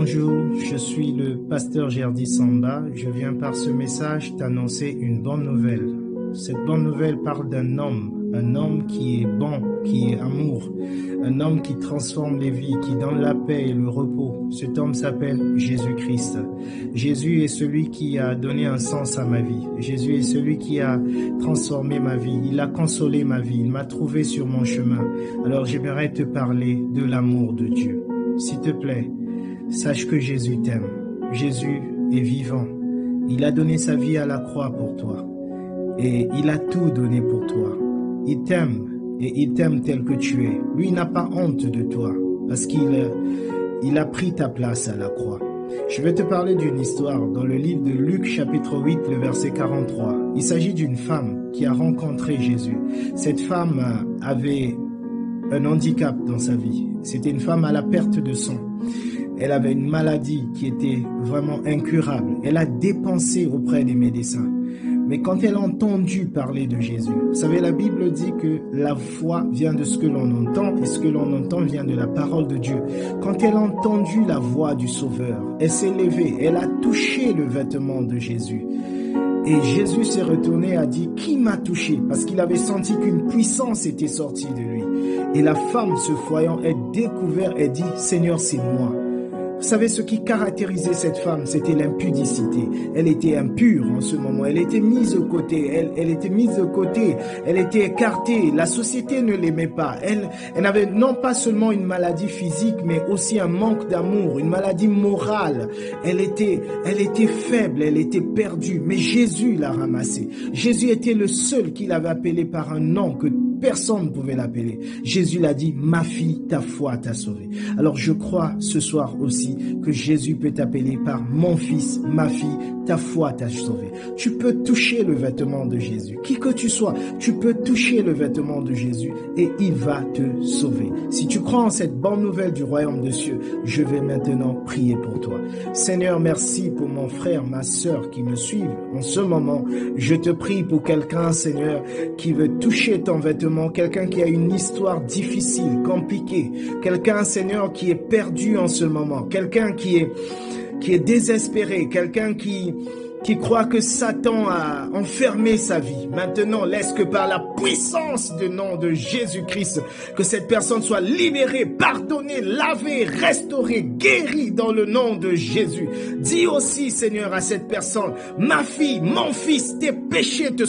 Bonjour, je suis le pasteur Gerdy Samba. Je viens par ce message t'annoncer une bonne nouvelle. Cette bonne nouvelle parle d'un homme qui est bon, qui est amour, un homme qui transforme les vies, qui donne la paix et le repos. Cet homme s'appelle Jésus-Christ. Jésus est celui qui a donné un sens à ma vie. Jésus est celui qui a transformé ma vie. Il a consolé ma vie. Il m'a trouvé sur mon chemin. Alors j'aimerais te parler de l'amour de Dieu. S'il te plaît, sache que Jésus t'aime. Jésus est vivant. Il a donné sa vie à la croix pour toi. Et il a tout donné pour toi. Il t'aime et il t'aime tel que tu es. Lui n'a pas honte de toi parce qu'il a pris ta place à la croix. Je vais te parler d'une histoire dans le livre de Luc chapitre 8, le verset 43. Il s'agit d'une femme qui a rencontré Jésus. Cette femme avait un handicap dans sa vie. C'était une femme à la perte de sang. Elle avait une maladie qui était vraiment incurable. Elle a dépensé auprès des médecins. Mais quand elle a entendu parler de Jésus, vous savez, la Bible dit que la foi vient de ce que l'on entend et ce que l'on entend vient de la parole de Dieu. Quand elle a entendu la voix du Sauveur, elle s'est levée, elle a touché le vêtement de Jésus. Et Jésus s'est retourné et a dit « Qui m'a touché ?» Parce qu'il avait senti qu'une puissance était sortie de lui. Et la femme, se voyant, elle découvert et dit « Seigneur, c'est moi ». Vous savez, ce qui caractérisait cette femme, c'était l'impudicité. Elle était impure en ce moment. Elle était mise de côté. Elle était mise de côté. Elle était écartée. La société ne l'aimait pas. Elle avait non pas seulement une maladie physique, mais aussi un manque d'amour, une maladie morale. Elle était faible. Elle était perdue. Mais Jésus l'a ramassée. Jésus était le seul qui l'avait appelée par un nom que personne ne pouvait l'appeler. Jésus l'a dit, ma fille, ta foi t'a sauvée. Alors je crois ce soir aussi que Jésus peut t'appeler par mon fils, ma fille, ta foi t'a sauvé. Tu peux toucher le vêtement de Jésus. Qui que tu sois, tu peux toucher le vêtement de Jésus et il va te sauver. Si tu crois en cette bonne nouvelle du royaume des cieux, je vais maintenant prier pour toi. Seigneur, merci pour mon frère, ma sœur qui me suivent en ce moment. Je te prie pour quelqu'un, Seigneur, qui veut toucher ton vêtement, quelqu'un qui a une histoire difficile, compliquée, quelqu'un, Seigneur, qui est perdu en ce moment, quelqu'un qui est désespéré, quelqu'un qui croit que Satan a enfermé sa vie. Maintenant, laisse que par la puissance du nom de Jésus-Christ, que cette personne soit libérée, pardonnée, lavée, restaurée, guérie dans le nom de Jésus. Dis aussi, Seigneur, à cette personne, ma fille, mon fils, tes péchés te